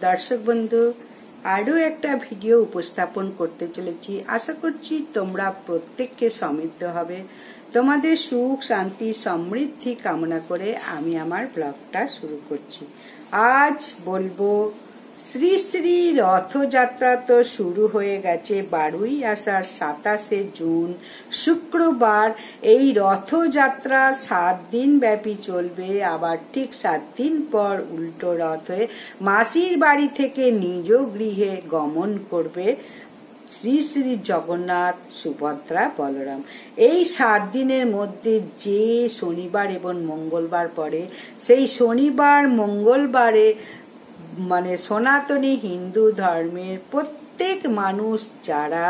দর্শক বন্ধু, আরো একটা ভিডিও উপস্থাপন করতে চলেছি। আশা করছি তোমরা প্রত্যেককে সমৃদ্ধ হবে। তোমাদের সুখ শান্তি সমৃদ্ধি কামনা করে আমি আমার ব্লগটা শুরু করছি। আজ বলবো শ্রী শ্রী রথযাত্রা তো শুরু হয়ে গেছে 12ই আষাঢ় 27শে জুন শুক্রবার। এই রথযাত্রা 7 দিন ব্যাপী চলবে। আবার ঠিক 7 দিন পর উল্টো রথ হয়ে মাসির বাড়ি থেকে নিজ গৃহে গমন করবে শ্রী শ্রী জগন্নাথ, সুভদ্রা, বলরাম। এই 7 দিনের মধ্যে যে শনিবার এবং মঙ্গলবার পড়ে, সেই শনিবার মঙ্গলবারে সনাতনী হিন্দু ধর্মের প্রত্যেক মানুষ যারা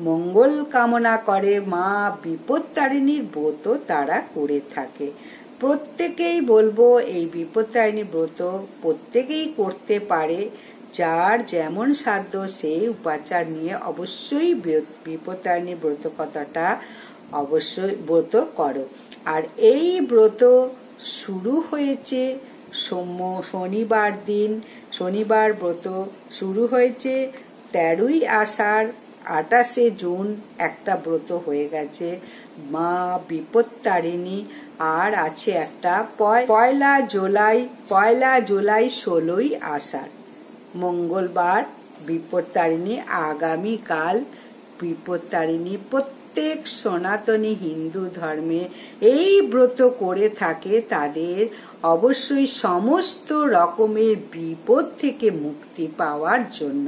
মঙ্গল কামনা করে মা বিপত্তারিণীর ব্রত তারা করে থাকে। প্রত্যেকেই বলবো এই বিপত্তারিণী ব্রত প্রত্যেকেই করতে পারে। যার যেমন সাধ্য সেই উপাচার নিয়ে অবশ্যই বিপত্তারিণী ব্রত কথাটা অবশ্যই ব্রত করো। আর এই ব্রত শুরু হয়েছে শনিবার দিন। শনিবার ব্রত শুরু হয়েছে 13ই আষাঢ় 28শে জুন একটা ব্রত হয়ে গেছে মা বিপত্তারিণী। আর আছে একটা পয়লা জুলাই 16ই আষাঢ় মঙ্গলবার বিপত্তারিণী। আগামীকাল বিপত্তারিণী প্রত্যেক সনাতনী হিন্দু ধর্মে এই ব্রত করে থাকে তাদের অবশ্যই সমস্ত রকমের বিপদ থেকে মুক্তি পাওয়ার জন্য।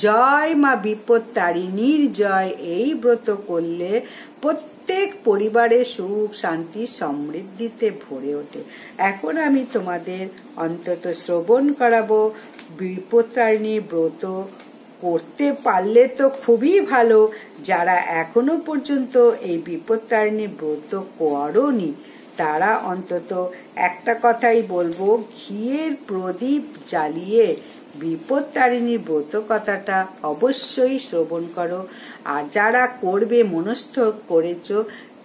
জয় মা বিপত্তারিণীর জয়। এই ব্রত করলে প্রত্যেক পরিবারের সুখ শান্তি সমৃদ্ধিতে ভরে ওঠে। এখন আমি তোমাদের অন্তত শ্রবণ করাবো বিপত্তারিণীর ব্রত। করতে পারলে তো খুবই ভালো। যারা এখনো পর্যন্ত এই বিপত্তারিণী ব্রত করোনি তারা অন্তত একটা কথাই বলবো, ঘিয়ের প্রদীপ জ্বালিয়ে বিপত্তারিণী ব্রত কথাটা অবশ্যই শ্রবণ করো। আর যারা করবে মনস্থ করেছো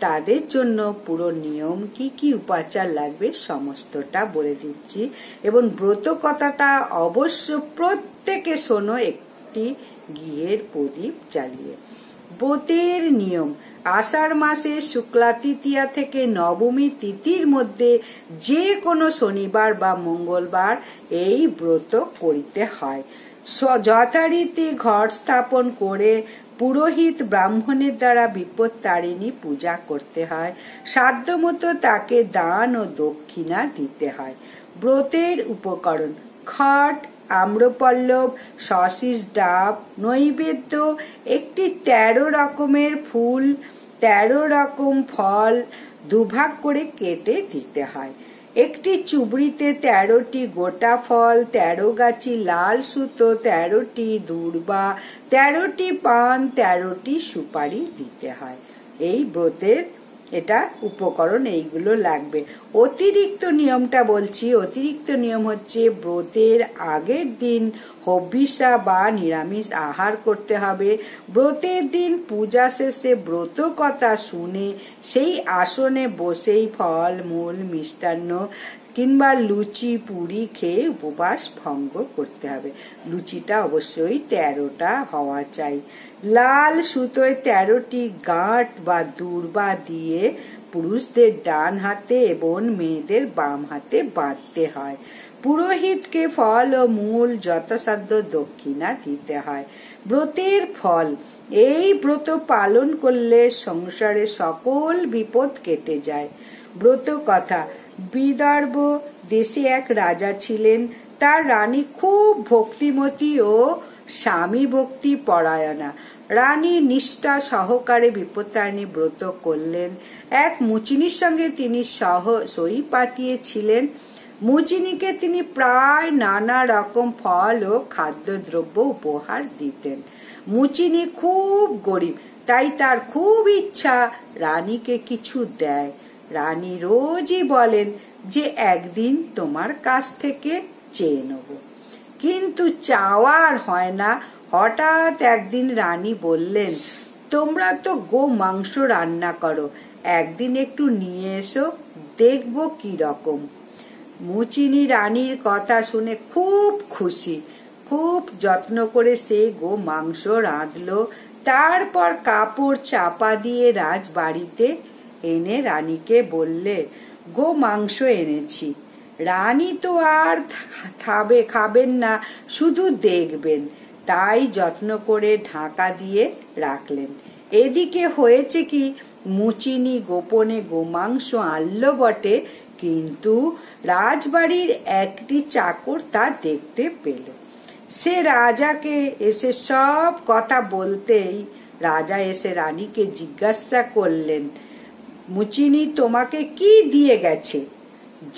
তাদের জন্য পুরো নিয়ম কি কি উপাচার লাগবে সমস্তটা বলে দিচ্ছি। এবং ব্রত কথাটা অবশ্য প্রত্যেকে শোনো একটি ঘিয়ের প্রদীপ জ্বালিয়ে। ব্রতের নিয়ম: আষাঢ় মাসে শুক্লা তৃতীয়া থেকে নবমী তিথির মধ্যে যে কোনো শনিবার বা মঙ্গলবার এই ব্রত করিতে হয়। যথারীতি ঘট স্থাপন করে পুরোহিত ব্রাহ্মণের দ্বারা বিপত্তারিণী পূজা করতে হয়। সাধ্যমতো তাকে দান ও দক্ষিণা দিতে হয়। ব্রতের উপকরণ: খট, আম্রপল্লব, সশিস ডাব, নৈবেদ্য, একটি 13 রকমের ফুল, 13 রকম ফল দুভাগ করে কেটে দিতে হয়। একটি চুবড়িতে 13টি গোটা ফল, 13 গাছি লাল সুতো, 13টি দূর্বা, 13টি পান, 13টি সুপারি দিতে হয়। এই ব্রতের এটা উপকরণ, এইগুলো লাগবে। অতিরিক্ত নিয়মটা বলছি। অতিরিক্ত নিয়ম হচ্ছে ব্রতের আগের দিন হবিষা বা নিরামিষ আহার করতে হবে। ব্রতের দিন পূজা শেষে ব্রত কথা শুনে সেই আসনে বসেই ফল মূল মিষ্টান্ন কিংবা লুচি পুরি খেয়ে উপবাস ভঙ্গ করতে হবে। লুচিটা অবশ্যই 13টা হওয়া চাই। লাল সুতোয় 13টি গাঁট বা দূর্বা দিয়ে পুরুষদের ডান হাতে এবং মেয়েদের বাম হাতে বাঁধতে হয়। পুরোহিতকে ফল ও মূল যথাসাধ্য দক্ষিণা দিতে হয়। ব্রতের ফল: এই ব্রত পালন করলে সংসারে সকল বিপদ কেটে যায়। ব্রত কথা: বিদর্ভ দেশে এক রাজা ছিলেন। তার রানী খুব ভক্তিমতী ও স্বামী ভক্তি পরায়ণা। রানী নিষ্ঠা সহকারে বিপত্তারিণী ব্রত করলেন। এক মুচিনীর সঙ্গে তিনি সই পাতিয়েছিলেন। মুচিনীকে তিনি প্রায় নানা রকম ফল ও খাদ্যদ্রব্য উপহার দিতেন। মুচিনী খুব গরিব, তাই তার খুব ইচ্ছা রানীকে কিছু দেয়। রানী রোজই বলেন যে একদিন তোমার কাছ থেকে চেয়ে নেব, কিন্তু চাওয়ার হয় না। হঠাৎ একদিন রানী বললেন, তোমরা তো গো মাংস রান্না করো, একদিন একটু নিয়ে এসো, দেখবো কি রকম। মুচিনী রানীর কথা শুনে খুব খুশি। খুব যত্ন করে সে গো মাংস রাঁধলো। তারপর কাপড় চাপা দিয়ে রাজবাড়িতে এনে রানীকে বললে, গো মাংস এনেছি। রানী তো আর খাবেন না, শুধু দেখবেন, তাই যত্ন করে ঢাকা দিয়ে রাখলেন। এদিকে হয়েছে কি, মুচিনি গোপনে গোমাংস আনলো বটে, কিন্তু রাজবাড়ির একটি চাকর তা দেখতে পেল। সে রাজাকে এসে সব কথা বলতেই রাজা এসে রানীকে জিজ্ঞাসা করলেন, মুচিনি তোমাকে কি দিয়ে গেছে?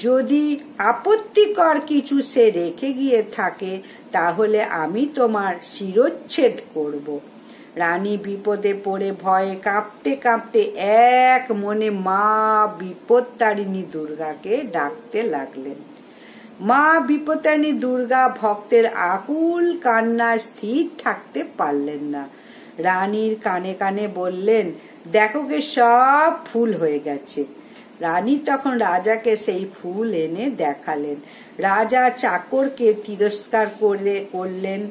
যদি আপত্তিকর কিছু সে রেখে গিয়ে থাকে তাহলে আমি তোমার শিরচ্ছেদ করব। রানী বিপদে পড়ে ভয়ে কাঁপতে কাঁপতে এক মনে মা বিপত্তারিণী দুর্গাকে ডাকতে লাগলেন। মা বিপত্তারিণী দুর্গা ভক্তের আকুল কান্নায় স্থির থাকতে পারলেন না। রানীর কানে কানে বললেন, দেখো গে সব ফুল হয়ে গেছে। রানী তখন রাজাকে সেই ফুল এনে দেখালেন। রাজা চাকরকে তিরস্কার করলেন।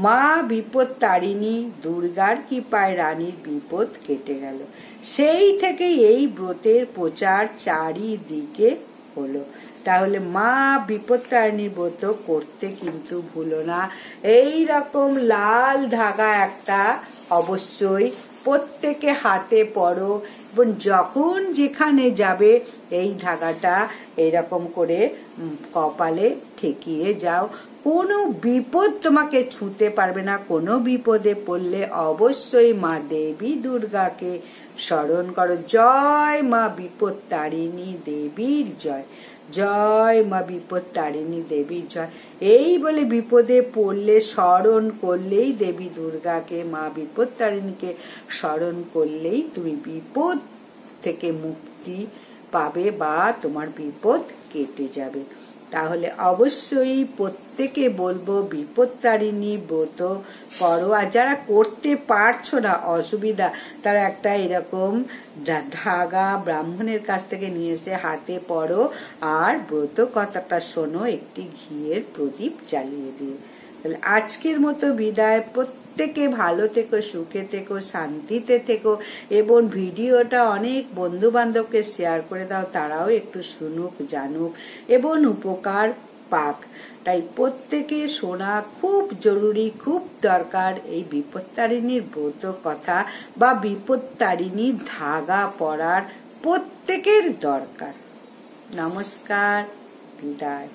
মা বিপত্তারিণী দুর্গার কৃপায় রানীর বিপদ কেটে গেল। সেই থেকে এই ব্রতের প্রচার চারিদিকে হলো। তাহলে মা বিপত্তারিণী ব্রত করতে কিন্তু ভুলো না। এই রকম লাল ধাগা একটা অবশ্যই প্রত্যেকে হাতে পরো, এবং যখন যেখানে যাবে এই ধাগাটা এরকম করে কপালে ঠেকিয়ে যাও। কোনো বিপদ তোমাকে ছুঁতে পারবে না। কোনো বিপদে পড়লে অবশ্যই মা দেবী দুর্গাকে স্মরণ করো। জয় মা বিপত্তারিণী দেবীর জয়, জয় মা বিপত্তারিণী দেবীর জয়। এই বলে বিপদে পড়লে স্মরণ করলেই দেবী দুর্গাকে, মা বিপত্তারিণীকে স্মরণ করলেই তুমি বিপদ থেকে মুক্তি পাবে বা তোমার বিপদ কেটে যাবে। তাহলে অবশ্যই প্রত্যেকে বলবো বিপত্তারিণী ব্রত করো। আর যারা করতে পারছো না, অসুবিধা, তারা একটা এরকম ধাগা ব্রাহ্মণের কাছ থেকে নিয়ে এসে হাতে পরো আর ব্রত কথাটা শোনো, একটি ঘিয়ের প্রদীপ জ্বালিয়ে দিয়ে। তাহলে আজকের মতো বিদায়। প্রত্যেকে ভালো থেকো, সুখে থেকো, শান্তিতে থেকো, এবং ভিডিওটা অনেক বন্ধু বান্ধবকে শেয়ার করে দাও, তারাও একটু শুনুক, জানুক এবং উপকার পাক। তাই প্রত্যেকে শোনা খুব জরুরি, খুব দরকার এই বিপত্তারিণীর ব্রত কথা বা বিপত্তারিণীর ধাগা পরার প্রত্যেকের দরকার। নমস্কার, বিদায়।